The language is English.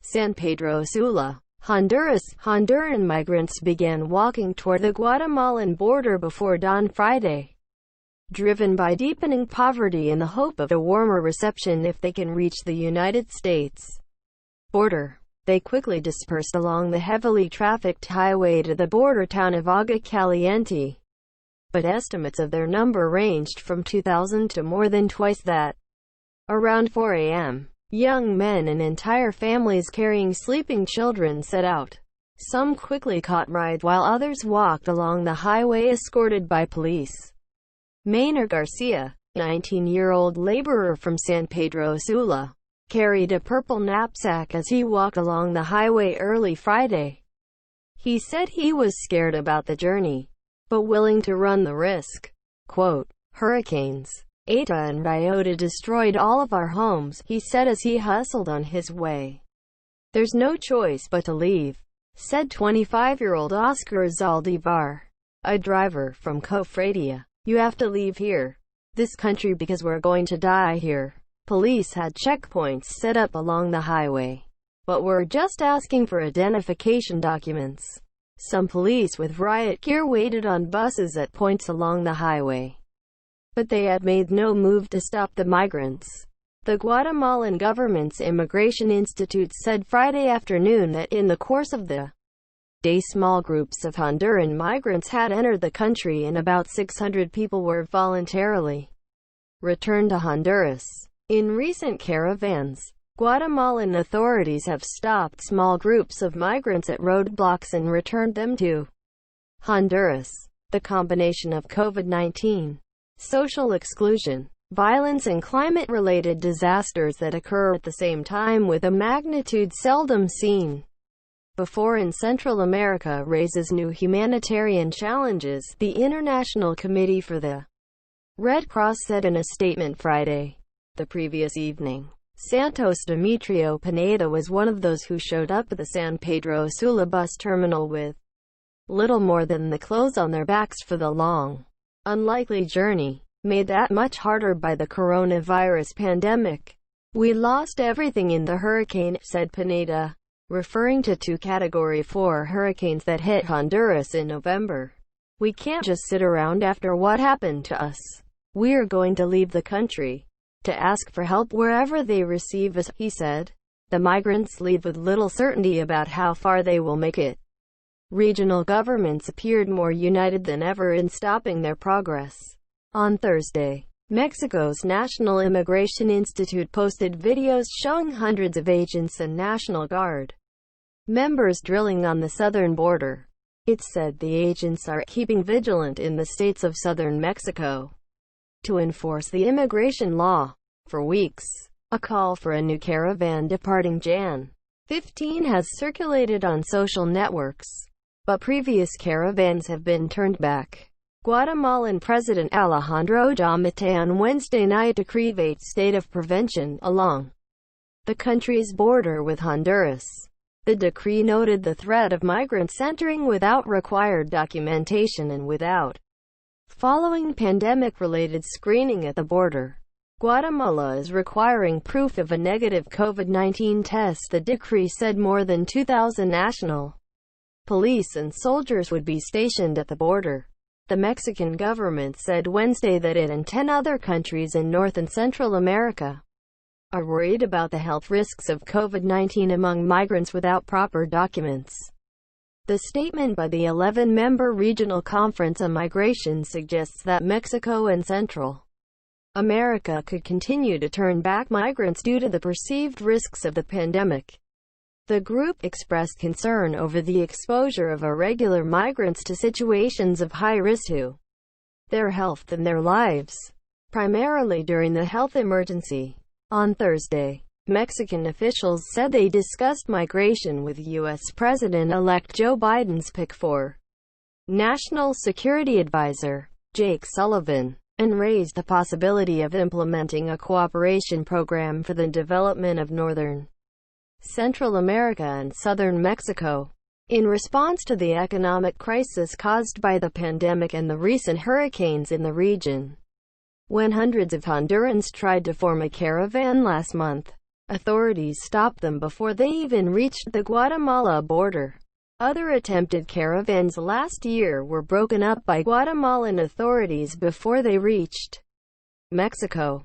San Pedro Sula, Honduras. Honduran migrants began walking toward the Guatemalan border before dawn Friday, driven by deepening poverty in the hope of a warmer reception if they can reach the United States border. They quickly dispersed along the heavily trafficked highway to the border town of Agua Caliente, but estimates of their number ranged from 2,000 to more than twice that. Around 4 a.m., young men and entire families carrying sleeping children set out. Some quickly caught rides while others walked along the highway escorted by police. Mainor Garcia, a 19-year-old laborer from San Pedro Sula, carried a purple knapsack as he walked along the highway early Friday. He said he was scared about the journey, but willing to run the risk. Quote, "Hurricanes Eta and Iota destroyed all of our homes," he said as he hustled on his way. "There's no choice but to leave," said 25-year-old Oscar Zaldivar, a driver from Cofradia. "You have to leave here, this country, because we're going to die here." Police had checkpoints set up along the highway, but were just asking for identification documents. Some police with riot gear waited on buses at points along the highway, but they had made no move to stop the migrants. The Guatemalan government's Immigration Institute said Friday afternoon that in the course of the day small groups of Honduran migrants had entered the country and about 600 people were voluntarily returned to Honduras. In recent caravans, Guatemalan authorities have stopped small groups of migrants at roadblocks and returned them to Honduras. The combination of COVID-19, social exclusion, violence and climate-related disasters that occur at the same time with a magnitude seldom seen before in Central America raises new humanitarian challenges, the International Committee for the Red Cross said in a statement Friday. The previous evening, Santos Demetrio Pineda was one of those who showed up at the San Pedro Sula bus terminal with little more than the clothes on their backs for the long, unlikely journey, made that much harder by the coronavirus pandemic. "We lost everything in the hurricane," said Pineda, referring to two Category 4 hurricanes that hit Honduras in November. "We can't just sit around after what happened to us. We're going to leave the country to ask for help wherever they receive us," he said. The migrants leave with little certainty about how far they will make it. Regional governments appeared more united than ever in stopping their progress. On Thursday, Mexico's National Immigration Institute posted videos showing hundreds of agents and National Guard members drilling on the southern border. It said the agents are keeping vigilant in the states of southern Mexico to enforce the immigration law. For weeks, a call for a new caravan departing Jan. 15 has circulated on social networks, but previous caravans have been turned back. Guatemalan President Alejandro Giammattei on Wednesday night decreed a state of prevention along the country's border with Honduras. The decree noted the threat of migrants entering without required documentation and without following pandemic-related screening at the border. Guatemala is requiring proof of a negative COVID-19 test. The decree said more than 2,000 national police and soldiers would be stationed at the border. The Mexican government said Wednesday that it and 10 other countries in North and Central America are worried about the health risks of COVID-19 among migrants without proper documents. The statement by the 11-member Regional Conference on Migration suggests that Mexico and Central America could continue to turn back migrants due to the perceived risks of the pandemic. The group expressed concern over the exposure of irregular migrants to situations of high risk to their health and their lives, primarily during the health emergency. On Thursday, Mexican officials said they discussed migration with U.S. President-elect Joe Biden's pick for National Security Advisor, Jake Sullivan, and raised the possibility of implementing a cooperation program for the development of northern, Central America and southern Mexico, in response to the economic crisis caused by the pandemic and the recent hurricanes in the region. When hundreds of Hondurans tried to form a caravan last month, Authorities stopped them before they even reached the Guatemala border. Other attempted caravans last year were broken up by Guatemalan authorities before they reached Mexico.